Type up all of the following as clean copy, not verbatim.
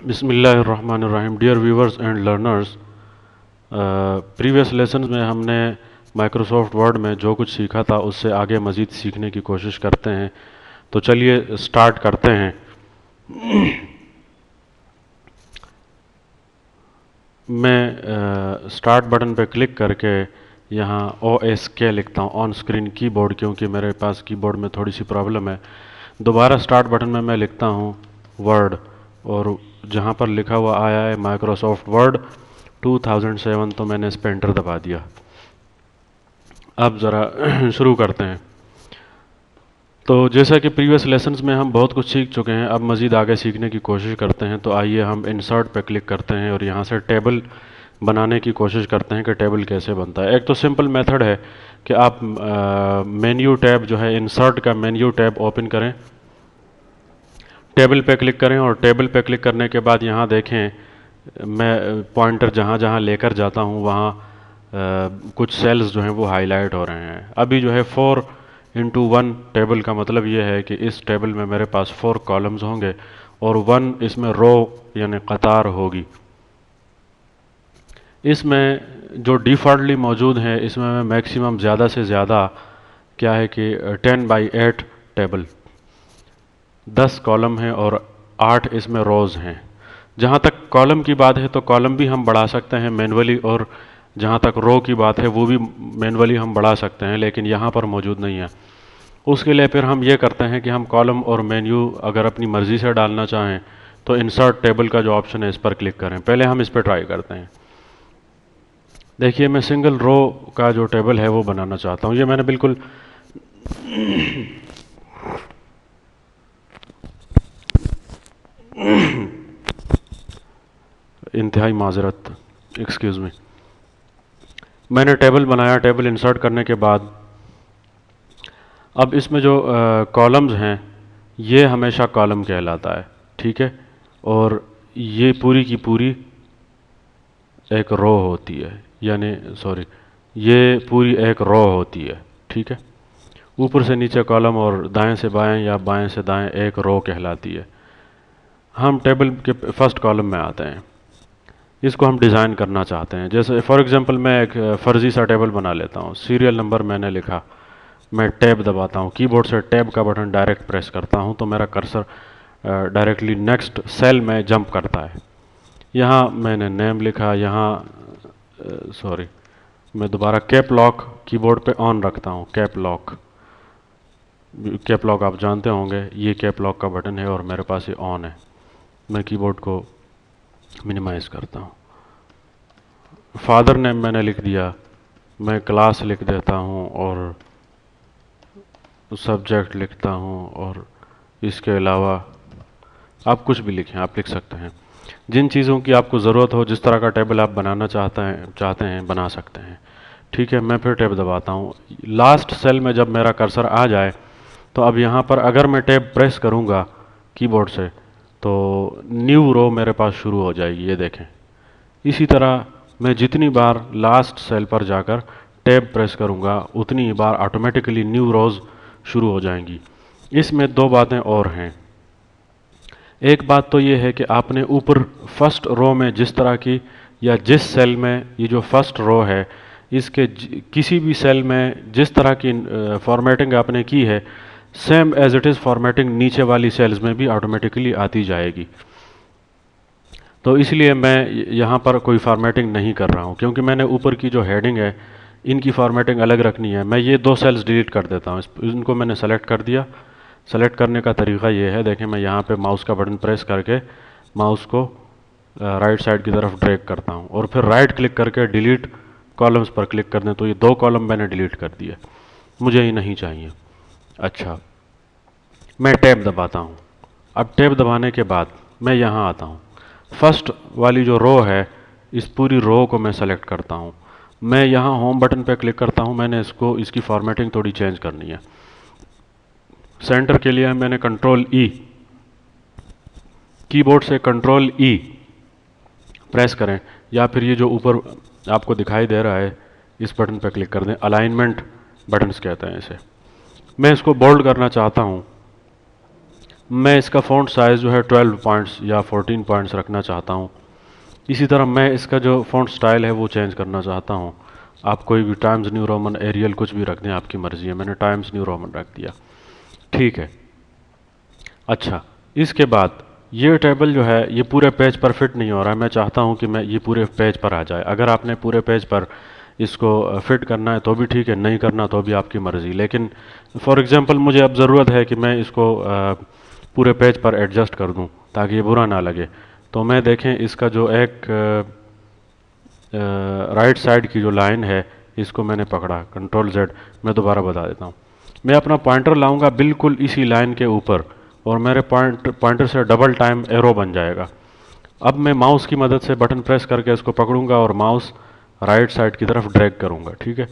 बिस्मिल्लाहिर्रहमानिर्रहीम। Dear viewers and learners, previous lessons में हमने माइक्रोसॉफ्ट वर्ड में जो कुछ सीखा था उससे आगे मज़ीद सीखने की कोशिश करते हैं। तो चलिए स्टार्ट करते हैं। मैं स्टार्ट बटन पर क्लिक करके यहाँ OSK लिखता हूँ, ऑन स्क्रीन कीबोर्ड, क्योंकि मेरे पास कीबोर्ड में थोड़ी सी प्रॉब्लम है। दोबारा स्टार्ट बटन में मैं लिखता हूँ वर्ड, और जहाँ पर लिखा हुआ आया है माइक्रोसॉफ्ट वर्ड 2007, तो मैंने इस पर एंटर दबा दिया। अब ज़रा शुरू करते हैं। तो जैसा कि प्रीवियस लेसन्स में हम बहुत कुछ सीख चुके हैं, अब मज़ीद आगे सीखने की कोशिश करते हैं। तो आइए हम इंसर्ट पे क्लिक करते हैं और यहाँ से टेबल बनाने की कोशिश करते हैं कि टेबल कैसे बनता है। एक तो सिंपल मेथड है कि आप मेन्यू टैब जो है, इंसर्ट का मेन्यू टैब ओपन करें, टेबल पे क्लिक करें, और टेबल पे क्लिक करने के बाद यहाँ देखें मैं पॉइंटर जहाँ जहाँ लेकर जाता हूँ वहाँ कुछ सेल्स जो हैं वो हाईलाइट हो रहे हैं। अभी जो है 4x1 टेबल का मतलब ये है कि इस टेबल में मेरे पास 4 कॉलम्स होंगे और 1 इसमें रो यानी कतार होगी। इसमें जो डिफ़ॉल्टली मौजूद है इसमें मैं मैक्सिमम ज़्यादा से ज़्यादा क्या है कि 10x8 टेबल, 10 कॉलम हैं और 8 इसमें रोज़ हैं। जहाँ तक कॉलम की बात है तो कॉलम भी हम बढ़ा सकते हैं मैनुअली, और जहाँ तक रो की बात है वो भी मैनुअली हम बढ़ा सकते हैं, लेकिन यहाँ पर मौजूद नहीं है। उसके लिए फिर हम ये करते हैं कि हम कॉलम और मेन्यू अगर अपनी मर्ज़ी से डालना चाहें तो इंसर्ट टेबल का जो ऑप्शन है इस पर क्लिक करें। पहले हम इस पर ट्राई करते हैं। देखिए, मैं सिंगल रो का जो टेबल है वो बनाना चाहता हूँ। ये मैंने बिल्कुल इंतहाई माजरत, एक्सक्यूज़ मी। मैंने टेबल बनाया। टेबल इंसर्ट करने के बाद अब इसमें जो कॉलम्स हैं ये हमेशा कॉलम कहलाता है, ठीक है, और ये पूरी की पूरी एक रो होती है, यानी सॉरी, ये पूरी एक रो होती है, ठीक है। ऊपर से नीचे कॉलम और दाएं से बाएं या बाएं से दाएं एक रो कहलाती है। हम टेबल के फर्स्ट कॉलम में आते हैं। इसको हम डिज़ाइन करना चाहते हैं। जैसे फॉर एग्जांपल मैं एक फ़र्ज़ी सा टेबल बना लेता हूँ। सीरियल नंबर मैंने लिखा, मैं टैब दबाता हूँ, कीबोर्ड से टैब का बटन डायरेक्ट प्रेस करता हूँ तो मेरा कर्सर डायरेक्टली नेक्स्ट सेल में जंप करता है। यहाँ मैंने नेम लिखा, यहाँ सॉरी, मैं दोबारा कैप लॉक कीबोर्ड पे ऑन रखता हूँ। कैप लॉक आप जानते होंगे, ये कैप लॉक का बटन है और मेरे पास ये ऑन है। मैं कीबोर्ड को मिनिमाइज़ करता हूँ। फादर नेम मैंने लिख दिया, मैं क्लास लिख देता हूँ और सब्जेक्ट लिखता हूँ, और इसके अलावा आप कुछ भी लिखें, आप लिख सकते हैं। जिन चीज़ों की आपको ज़रूरत हो, जिस तरह का टेबल आप बनाना चाहते हैं बना सकते हैं, ठीक है। मैं फिर टैब दबाता हूँ। लास्ट सेल में जब मेरा कर्सर आ जाए तो अब यहाँ पर अगर मैं टैब प्रेस करूँगा कीबोर्ड से तो न्यू रो मेरे पास शुरू हो जाएगी, ये देखें। इसी तरह मैं जितनी बार लास्ट सेल पर जाकर टैब प्रेस करूँगा उतनी ही बार ऑटोमेटिकली न्यू रोज़ शुरू हो जाएंगी। इसमें 2 बातें और हैं। एक बात तो ये है कि आपने ऊपर फर्स्ट रो में जिस तरह की या जिस सेल में ये जो फर्स्ट रो है इसके किसी भी सेल में जिस तरह की फॉर्मेटिंग आपने की है, same as it is formatting नीचे वाली सेल्स में भी ऑटोमेटिकली आती जाएगी। तो इसलिए मैं यहाँ पर कोई फॉर्मेटिंग नहीं कर रहा हूँ, क्योंकि मैंने ऊपर की जो हेडिंग है इनकी फॉर्मेटिंग अलग रखनी है। मैं ये 2 सेल्स डिलीट कर देता हूँ। इनको मैंने सेलेक्ट कर दिया। सेलेक्ट करने का तरीका ये है, देखें, मैं यहाँ पे माउस का बटन प्रेस करके माउस को राइट साइड की तरफ ड्रैग करता हूँ और फिर राइट क्लिक करके डिलीट कॉलम्स पर क्लिक कर दें तो ये 2 कॉलम मैंने डिलीट कर दिए, मुझे ये नहीं चाहिए। अच्छा, मैं टैब दबाता हूँ। अब टैब दबाने के बाद मैं यहाँ आता हूँ। फर्स्ट वाली जो रो है इस पूरी रो को मैं सेलेक्ट करता हूँ। मैं यहाँ होम बटन पे क्लिक करता हूँ। मैंने इसकी फॉर्मेटिंग थोड़ी चेंज करनी है। सेंटर के लिए मैंने कंट्रोल ई, कीबोर्ड से कंट्रोल ई प्रेस करें, या फिर ये जो ऊपर आपको दिखाई दे रहा है इस बटन पर क्लिक कर दें। अलाइनमेंट बटन्स कहते हैं इसे। मैं इसको बोल्ड करना चाहता हूँ। मैं इसका फ़ॉन्ट साइज़ जो है 12 पॉइंट्स या 14 पॉइंट्स रखना चाहता हूँ। इसी तरह मैं इसका जो फ़ॉन्ट स्टाइल है वो चेंज करना चाहता हूँ। आप कोई भी टाइम्स न्यू रोमन एरियल कुछ भी रख दें, आपकी मर्ज़ी है। मैंने टाइम्स न्यू रोमन रख दिया, ठीक है। अच्छा, इसके बाद ये टेबल जो है ये पूरे पेज पर फिट नहीं हो रहा है। मैं चाहता हूँ कि मैं ये पूरे पेज पर आ जाए। अगर आपने पूरे पेज पर इसको फिट करना है तो भी ठीक है, नहीं करना तो भी आपकी मर्ज़ी। लेकिन फॉर एग्ज़ाम्पल मुझे अब ज़रूरत है कि मैं इसको पूरे पेज पर एडजस्ट कर दूं ताकि ये बुरा ना लगे। तो मैं देखें इसका जो एक राइट साइड की जो लाइन है इसको मैंने पकड़ा, कंट्रोल जेड। मैं दोबारा बता देता हूँ। मैं अपना पॉइंटर लाऊंगा बिल्कुल इसी लाइन के ऊपर और मेरे पॉइंटर से डबल टाइम एरो बन जाएगा। अब मैं माउस की मदद से बटन प्रेस करके इसको पकड़ूंगा और माउस राइट साइड की तरफ ड्रैग करूंगा, ठीक है।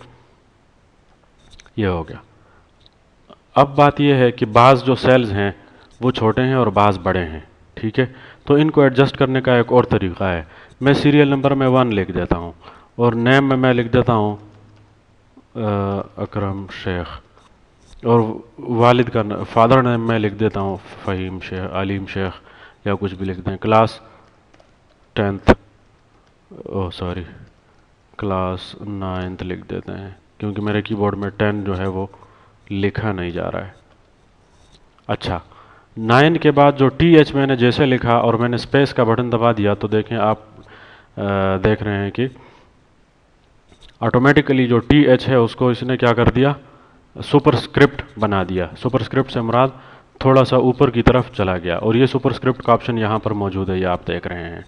ये हो गया। अब बात यह है कि बाज़ जो सेल्स हैं वो छोटे हैं और बाज़ बड़े हैं, ठीक है। तो इनको एडजस्ट करने का एक और तरीका है। मैं सीरियल नंबर में 1 लिख देता हूँ और नेम में मैं लिख देता हूँ अकरम शेख, और वालिद का फादर नेम मैं लिख देता हूँ फ़हीम शेख, अलीम शेख या कुछ भी लिख दें। Class 10th, oh sorry, class 9th लिख देते हैं क्योंकि मेरे कीबोर्ड में 10 जो है वो लिखा नहीं जा रहा है। अच्छा, 9 के बाद जो टी एच मैंने जैसे लिखा और मैंने स्पेस का बटन दबा दिया तो देखें आप देख रहे हैं कि ऑटोमेटिकली जो टी एच है उसको इसने क्या कर दिया, सुपरस्क्रिप्ट बना दिया। सुपरस्क्रिप्ट से मुराद थोड़ा सा ऊपर की तरफ चला गया और ये सुपरस्क्रिप्ट का ऑप्शन यहाँ पर मौजूद है, ये आप देख रहे हैं।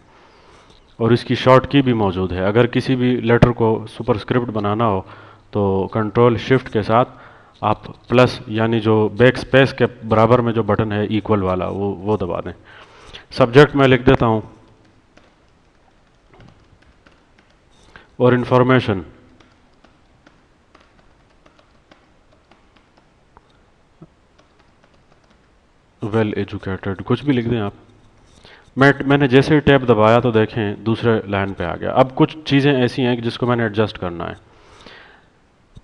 और इसकी शॉर्ट की भी मौजूद है। अगर किसी भी लेटर को सुपरस्क्रिप्ट बनाना हो तो कंट्रोल शिफ्ट के साथ आप प्लस यानी जो बैक स्पेस के बराबर में जो बटन है इक्वल वाला वो दबा दें। सब्जेक्ट में लिख देता हूँ और इंफॉर्मेशन वेल एजुकेटेड, कुछ भी लिख दें आप। मैंने जैसे ही टैब दबाया तो देखें दूसरे लाइन पे आ गया। अब कुछ चीज़ें ऐसी हैं कि जिसको मैंने एडजस्ट करना है।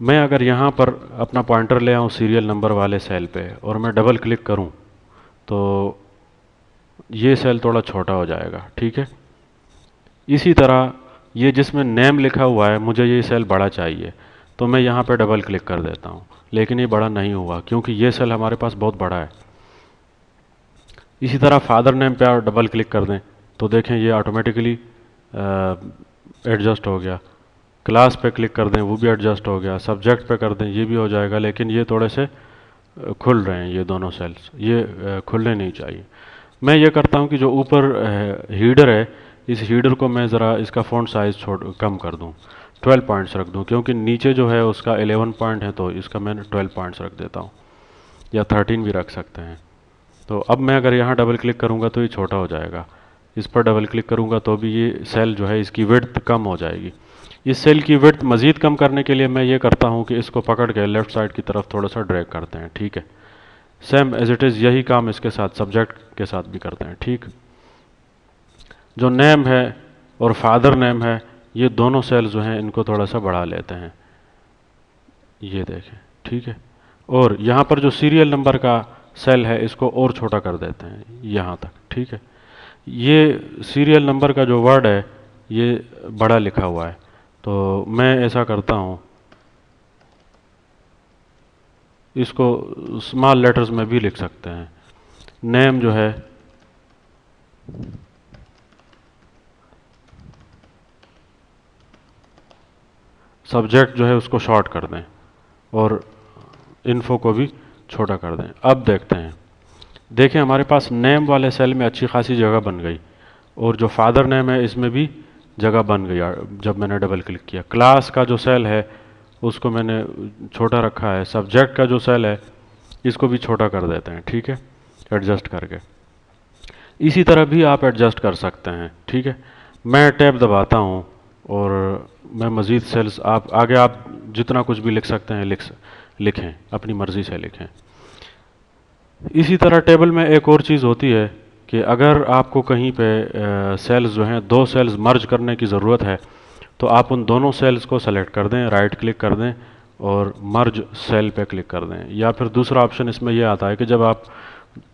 मैं अगर यहाँ पर अपना पॉइंटर ले आऊँ सीरियल नंबर वाले सेल पे और मैं डबल क्लिक करूँ तो ये सेल थोड़ा छोटा हो जाएगा, ठीक है। इसी तरह ये जिसमें नेम लिखा हुआ है मुझे ये सेल बड़ा चाहिए तो मैं यहाँ पे डबल क्लिक कर देता हूँ, लेकिन ये बड़ा नहीं हुआ क्योंकि ये सेल हमारे पास बहुत बड़ा है। इसी तरह फादर नेम पे आप डबल क्लिक कर दें तो देखें ये ऑटोमेटिकली एडजस्ट हो गया। क्लास पे क्लिक कर दें वो भी एडजस्ट हो गया। सब्जेक्ट पे कर दें ये भी हो जाएगा, लेकिन ये थोड़े से खुल रहे हैं ये दोनों सेल्स, ये खुलने नहीं चाहिए। मैं ये करता हूँ कि जो ऊपर हीडर है इस हीडर को मैं ज़रा इसका फ़ॉन्ट साइज़ कम कर दूँ, 12 पॉइंट्स रख दूँ क्योंकि नीचे जो है उसका 11 पॉइंट है तो इसका मैं 12 पॉइंट्स रख देता हूँ, या 13 भी रख सकते हैं। तो अब मैं अगर यहाँ डबल क्लिक करूँगा तो ये छोटा हो जाएगा, इस पर डबल क्लिक करूँगा तो भी ये सेल जो है इसकी विड्थ कम हो जाएगी। इस सेल की विड्थ मज़ीद कम करने के लिए मैं ये करता हूँ कि इसको पकड़ के लेफ़्ट साइड की तरफ थोड़ा सा ड्रैग करते हैं, ठीक है। सेम एज इट इज़ यही काम इसके साथ सब्जेक्ट के साथ भी करते हैं, ठीक। जो नेम है और फादर नेम है ये दोनों सेल जो हैं इनको थोड़ा सा बढ़ा लेते हैं, ये देखें, ठीक है। और यहाँ पर जो सीरियल नंबर का सेल है इसको और छोटा कर देते हैं यहाँ तक, ठीक है। ये सीरियल नंबर का जो वर्ड है ये बड़ा लिखा हुआ है तो मैं ऐसा करता हूँ, इसको स्मॉल लेटर्स में भी लिख सकते हैं। नेम जो है सब्जेक्ट जो है उसको शॉर्ट कर दें और इन्फो को भी छोटा कर दें। अब देखते हैं, देखें हमारे पास नेम वाले सेल में अच्छी खासी जगह बन गई और जो फादर नेम है इसमें भी जगह बन गई जब मैंने डबल क्लिक किया। क्लास का जो सेल है उसको मैंने छोटा रखा है। सब्जेक्ट का जो सेल है इसको भी छोटा कर देते हैं, ठीक है, एडजस्ट करके। इसी तरह भी आप एडजस्ट कर सकते हैं, ठीक है। मैं टैब दबाता हूँ और मैं मज़ीद सेल्स आप आगे आप जितना कुछ भी लिख सकते हैं लिखें, अपनी मर्ज़ी से लिखें। इसी तरह टेबल में एक और चीज़ होती है कि अगर आपको कहीं पे सेल्स जो हैं दो सेल्स मर्ज करने की ज़रूरत है तो आप उन दोनों सेल्स को सेलेक्ट कर दें, राइट क्लिक कर दें और मर्ज सेल पे क्लिक कर दें। या फिर दूसरा ऑप्शन इसमें यह आता है कि जब आप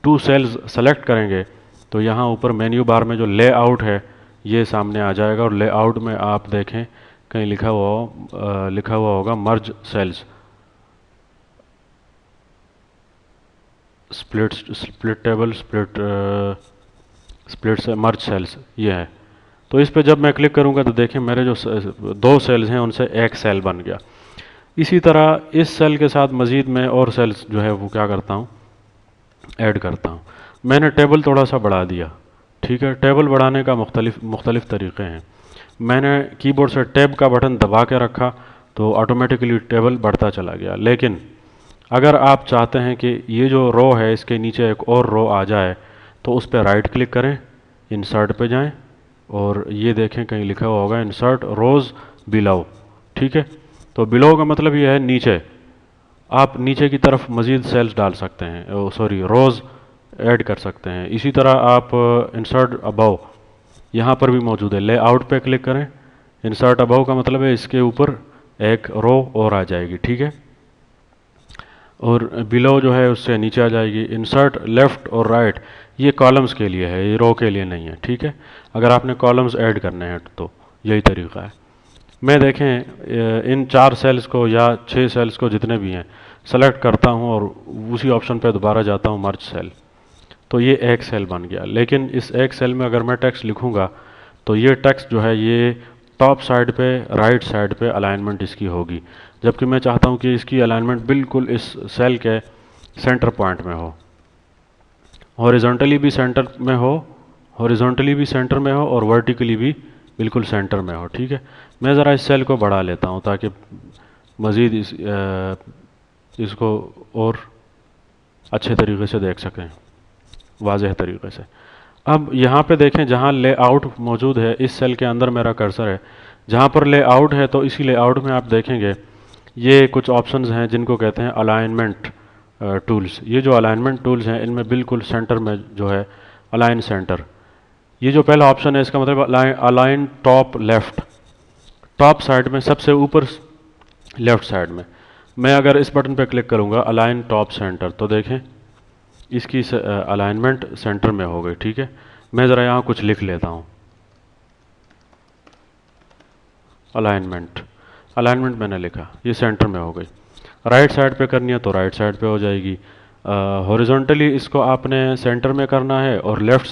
2 सेल्स सेलेक्ट करेंगे तो यहाँ ऊपर मेन्यू बार में जो लेआउट है ये सामने आ जाएगा, और लेआउट में आप देखें कहीं लिखा हुआ होगा merge cells, split table, split से मर्ज सेल्स ये है। तो इस पे जब मैं क्लिक करूंगा तो देखें मेरे जो 2 सेल्स हैं उनसे एक सेल बन गया। इसी तरह इस सेल के साथ मज़ीद मैं और सेल्स जो है वो क्या करता हूँ, ऐड करता हूँ। मैंने टेबल थोड़ा सा बढ़ा दिया, ठीक है। टेबल बढ़ाने का मुख्तलिफ तरीक़े हैं। मैंने कीबोर्ड से टैब का बटन दबा के रखा तो ऑटोमेटिकली टेबल बढ़ता चला गया। लेकिन अगर आप चाहते हैं कि ये जो रो है इसके नीचे एक और रो आ जाए तो उस पर राइट क्लिक करें, इंसर्ट पे जाएं और ये देखें कहीं लिखा हुआ होगा इंसर्ट रोज़ बिलो, ठीक है। तो बिलो का मतलब ये है नीचे, आप नीचे की तरफ मज़ीद सेल्स डाल सकते हैं, सॉरी रोज़ ऐड कर सकते हैं। इसी तरह आप इंसर्ट अबव यहाँ पर भी मौजूद है, लेआउट पे क्लिक करें, इंसर्ट अबव का मतलब है इसके ऊपर एक रो और आ जाएगी, ठीक है। और बिलो जो है उससे नीचे आ जाएगी। इंसर्ट लेफ़्ट और राइट ये कॉलम्स के लिए है, ये रो के लिए नहीं है, ठीक है। अगर आपने कॉलम्स ऐड करने हैं तो यही तरीका है। मैं देखें इन 4 सेल्स को या 6 सेल्स को जितने भी हैं सेलेक्ट करता हूं और उसी ऑप्शन पे दोबारा जाता हूं मर्ज सेल, तो ये एक सेल बन गया। लेकिन इस एक सेल में अगर मैं टेक्स्ट लिखूंगा तो ये टेक्स्ट जो है ये टॉप साइड पे राइट साइड पे अलाइनमेंट इसकी होगी, जबकि मैं चाहता हूं कि इसकी अलाइनमेंट बिल्कुल इस सेल के सेंटर पॉइंट में हो, हॉरिजॉन्टली भी सेंटर में हो, और वर्टिकली भी बिल्कुल सेंटर में हो, ठीक है। मैं ज़रा इस सेल को बढ़ा लेता हूँ ताकि मज़ीद इसको और अच्छे तरीके से देख सकें, वाज़ेह तरीके से। अब यहाँ पे देखें जहाँ लेआउट मौजूद है, इस सेल के अंदर मेरा कर्सर है, जहाँ पर लेआउट है तो इसी लेआउट में आप देखेंगे ये कुछ ऑप्शंस हैं जिनको कहते हैं अलाइनमेंट टूल्स। ये जो अलाइनमेंट टूल्स हैं इनमें बिल्कुल सेंटर में जो है अलाइन सेंटर, ये जो पहला ऑप्शन है इसका मतलब align top left, top side में सबसे ऊपर लेफ्ट साइड में। मैं अगर इस बटन पर क्लिक करूँगा अलाइन टॉप सेंटर तो देखें इसकी अलाइनमेंट सेंटर में हो गई, ठीक है। मैं ज़रा यहाँ कुछ लिख लेता हूँ, अलाइनमेंट मैंने लिखा, ये सेंटर में हो गई। राइट साइड पे करनी है तो राइट साइड पे हो जाएगी। हॉरिजॉन्टली इसको आपने सेंटर में करना है और लेफ़्ट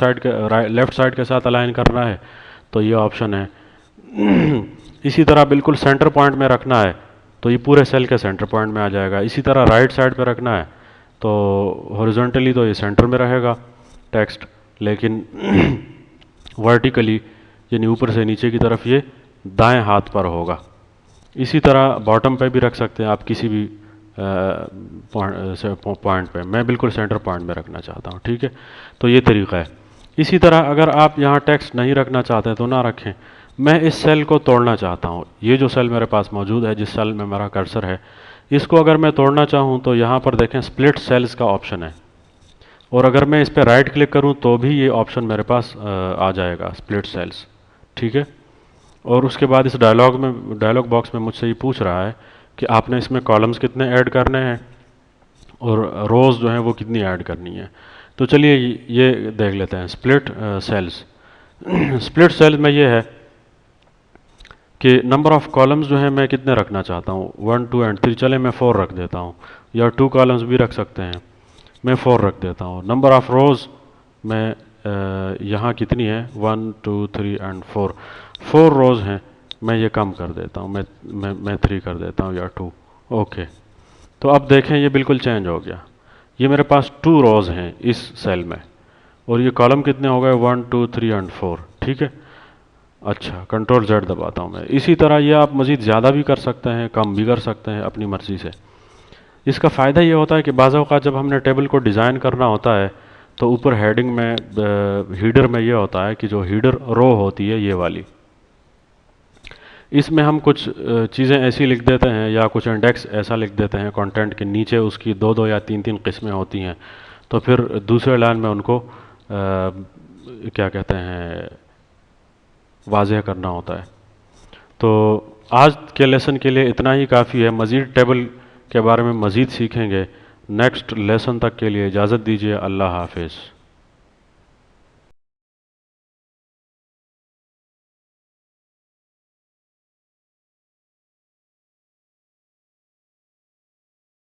साइड के साथ अलाइन करना है तो ये ऑप्शन है। इसी तरह बिल्कुल सेंटर पॉइंट में रखना है तो ये पूरे सेल के सेंटर पॉइंट में आ जाएगा। इसी तरह राइट साइड पे रखना है तो हॉरिजॉन्टली तो ये सेंटर में रहेगा टेक्स्ट, लेकिन वर्टिकली यानी ऊपर से नीचे की तरफ ये दाएं हाथ पर होगा। इसी तरह बॉटम पे भी रख सकते हैं आप किसी भी पॉइंट पे, मैं बिल्कुल सेंटर पॉइंट में रखना चाहता हूँ, ठीक है। तो ये तरीका है। इसी तरह अगर आप यहाँ टेक्स्ट नहीं रखना चाहते हैं तो ना रखें। मैं इस सेल को तोड़ना चाहता हूँ, ये जो सेल मेरे पास मौजूद है, जिस सेल में मेरा कर्सर है, इसको अगर मैं तोड़ना चाहूँ तो यहाँ पर देखें स्प्लिट सेल्स का ऑप्शन है, और अगर मैं इस पर राइट क्लिक करूँ तो भी ये ऑप्शन मेरे पास आ जाएगा स्प्लिट सेल्स, ठीक है। और उसके बाद इस डायलॉग बॉक्स में मुझसे ये पूछ रहा है कि आपने इसमें कॉलम्स कितने ऐड करने हैं और रोज़ जो हैं वो कितनी ऐड करनी है। तो चलिए ये देख लेते हैं स्प्लिट सेल्स। स्प्लिट सेल्स में ये है कि नंबर ऑफ़ कॉलम्स जो है मैं कितने रखना चाहता हूँ, 1 2 एंड 3, चले मैं 4 रख देता हूँ, या 2 कॉलम्स भी रख सकते हैं, मैं 4 रख देता हूँ। नंबर ऑफ़ रोज़ मैं यहाँ कितनी है, 1 2 3 एंड 4 रोज़ हैं, मैं ये कम कर देता हूँ, मैं 3 कर देता हूँ या 2, ओके। तो अब देखें ये बिल्कुल चेंज हो गया, ये मेरे पास 2 रोज़ हैं इस सेल में, और ये कॉलम कितने हो गए, 1 2 3 एंड 4, ठीक है। अच्छा, कंट्रोल Z दबाता हूँ मैं। इसी तरह ये आप मज़ीद ज़्यादा भी कर सकते हैं, कम भी कर सकते हैं अपनी मर्ज़ी से। इसका फ़ायदा ये होता है कि बाज़ औक़ात जब हमने टेबल को डिज़ाइन करना होता है तो ऊपर हेडिंग में हीडर में ये होता है कि जो हीडर रो होती है ये वाली, इसमें हम कुछ चीज़ें ऐसी लिख देते हैं या कुछ इंडेक्स ऐसा लिख देते हैं कंटेंट के नीचे, उसकी 2 या 3 किस्में होती हैं, तो फिर दूसरे लाइन में उनको क्या कहते हैं वाज़ेह करना होता है। तो आज के लेसन के लिए इतना ही काफ़ी है। मज़ीद टेबल के बारे में मज़ीद सीखेंगे नेक्स्ट लेसन तक के लिए इजाज़त दीजिए। अल्लाह हाफिज़।